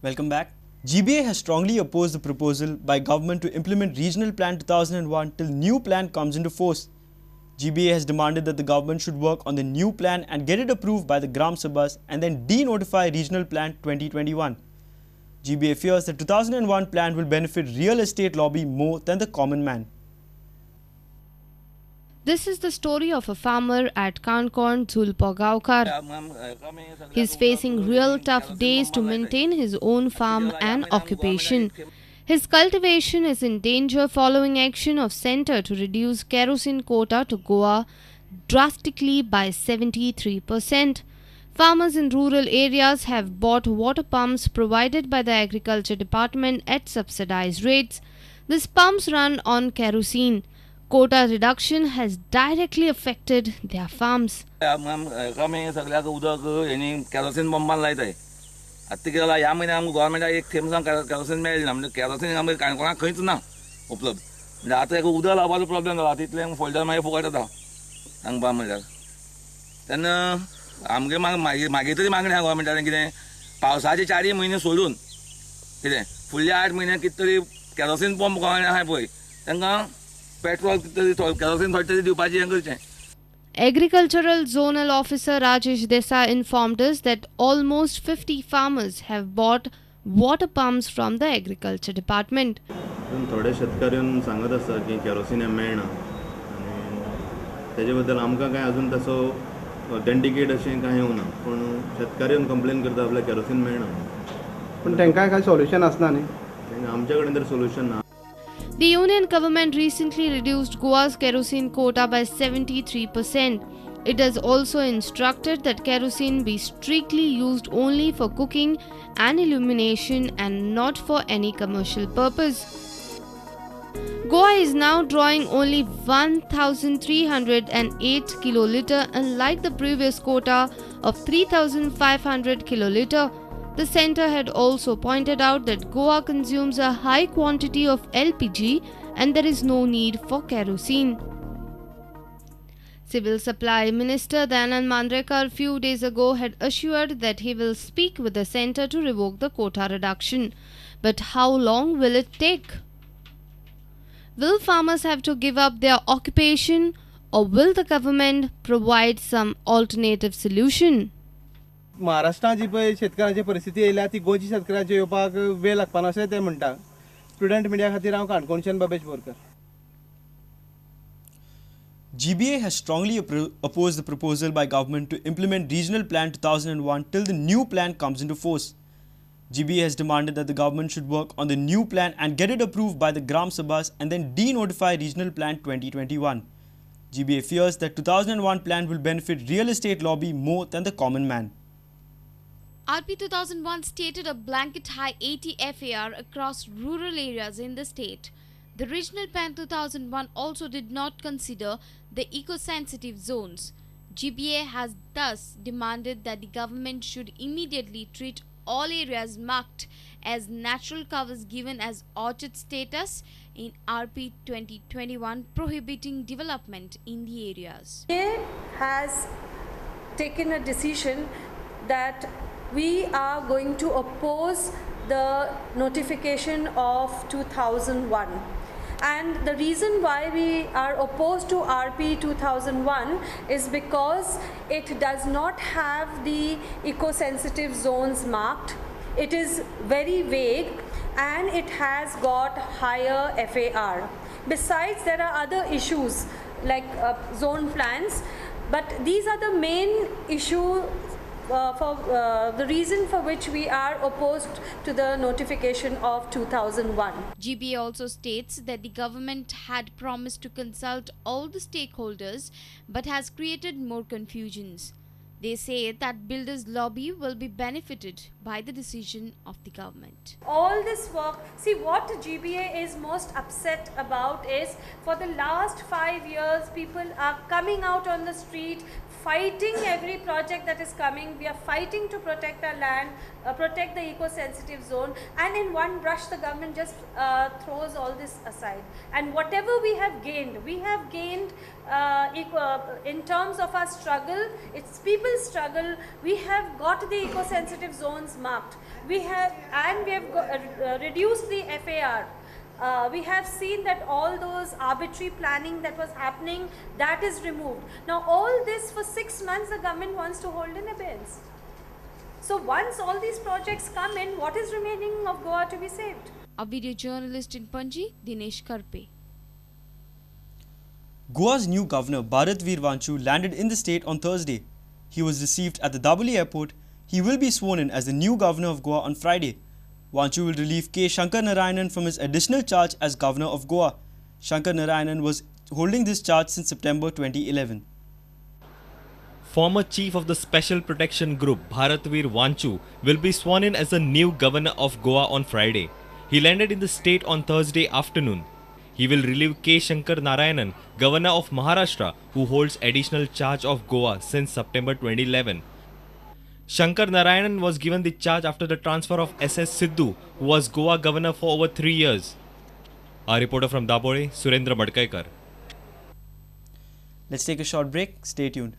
Welcome back. GBA has strongly opposed the proposal by government to implement Regional Plan 2001 till new plan comes into force. GBA has demanded that the government should work on the new plan and get it approved by the Gram Sabhas and then de-notify Regional Plan 2021. GBA fears the 2001 plan will benefit real estate lobby more than the common man. This is the story of a farmer at Kankorn, Zulpagaukar. He is facing real tough days to maintain his own farm and occupation. His cultivation is in danger following action of centre to reduce kerosene quota to Goa drastically by 73%. Farmers in rural areas have bought water pumps provided by the Agriculture Department at subsidized rates. These pumps run on kerosene. Quota reduction has directly affected their farms. आता कितें जालां ह्या म्हयन्याक आमकां गोवोरमेंटाक एक थेंब सावन kerosene मेळ्ळें ना म्हणजे केरोसीन आमकां काणकोणाक खंयच ना उपलब्ध म्हणजे आतां एक उदक लावपाचो प्रॉब्लेम जाला तितलें फोल्डर मागीर फुकट येता सांगपा म्हणल्यार तेन्ना आमगे मागीर तरी मागणी आहा गोवोरमेंटान कितें पावसाचे 4 म्हयने सोडून कितें फुडले 8 म्हयने कितें तरी केरोसीन पंप गोंयांत आहाय पळय तांकां पेट्रोल कितें तरी केरोसीन थोडें तरी दिवपाचें हें करचें. Agricultural Zonal Officer Rajesh Desai informed us that almost 50 farmers have bought water pumps from the Agriculture Department. थोडे शेतकऱ्यांनी सांगत आसा की केरोसीन मेळना आनी तेजे बद्दल आमकां काय अजून तसो ऑथेंटिकेट अशें कांय येवना पूण शेतकऱ्यांनी कंप्लेन करता आपल्याक केरोसीन मेळना पूण तांकां काय सोल्युशन आसना न्ही आमचे कडेन तर सोल्युशन ना. The union government recently reduced Goa's kerosene quota by 73%. It has also instructed that kerosene be strictly used only for cooking and illumination and not for any commercial purpose. Goa is now drawing only 1,308 kiloliter, unlike the previous quota of 3,500 kiloliter. The centre had also pointed out that Goa consumes a high quantity of LPG and there is no need for kerosene. Civil Supply Minister Dayanand Mandrekar few days ago had assured that he will speak with the centre to revoke the quota reduction. But how long will it take? Will farmers have to give up their occupation or will the government provide some alternative solution? महाराष्ट्रात जी पळय शेतकारांची परिस्थिती येयल्या ती गोंयच्या शेतकारांच्या येवपाक वेळ लागपाना अशें ते म्हणटा. स्टुडंट मिडिया खातीर हांव काणकोणच्यान बाबेश Borkar. GBA has strongly opposed the proposal by government to implement Regional Plan 2001 till the new plan comes into force. GBA has demanded that the government should work on the new plan and get it approved by the Gram Sabhas and then de-notify Regional Plan 2021. GBA fears that 2001 plan will benefit real estate lobby more than the common man. RP 2001 stated a blanket high 80 FAR across rural areas in the state. The Regional Plan 2001 also did not consider the eco-sensitive zones. GBA has thus demanded that the government should immediately treat all areas marked as natural covers given as orchard status in RP 2021 prohibiting development in the areas. GBA has taken a decision that we are going to oppose the notification of 2001, and the reason why we are opposed to RP 2001 is because it does not have the eco-sensitive zones marked. It is very vague and it has got higher FAR. Besides, there are other issues like zone plans, but these are the main issue for the reason for which we are opposed to the notification of 2001. GBA also states that the government had promised to consult all the stakeholders but has created more confusions. They say that builders' lobby will be benefited by the decision of the government. All this work, see what GBA is most upset about is for the last 5 years people are coming out on the street fighting every project that is coming. We are fighting to protect our land, protect the eco-sensitive zone, and in one brush the government just throws all this aside. And whatever we have gained in terms of our struggle, it's people struggle. We have got the eco-sensitive zones marked. We have reduced the FAR. We have seen that all those arbitrary planning that was happening, that is removed. Now all this for 6 months the government wants to hold in abeyance. So once all these projects come in, what is remaining of Goa to be saved? A video journalist in Panji, Dinesh Karpe. Goa's new governor, Bharat Veer Vanchu, landed in the state on Thursday. He was received at the Daboli airport. He will be sworn in as the new governor of Goa on Friday. Vanchu will relieve K. Shankar Narayanan from his additional charge as governor of Goa. Shankar Narayanan was holding this charge since September 2011. Former chief of the Special Protection Group, Bharat Veer Vanchu, will be sworn in as the new governor of Goa on Friday. He landed in the state on Thursday afternoon. He will relieve K. Shankar Narayanan, governor of Maharashtra, who holds additional charge of Goa since September 2011. Shankar Narayanan was given the charge after the transfer of S.S. Sidhu, who was Goa governor for over 3 years. Our reporter from Daboli, Surendra Madkaikar. Let's take a short break. Stay tuned.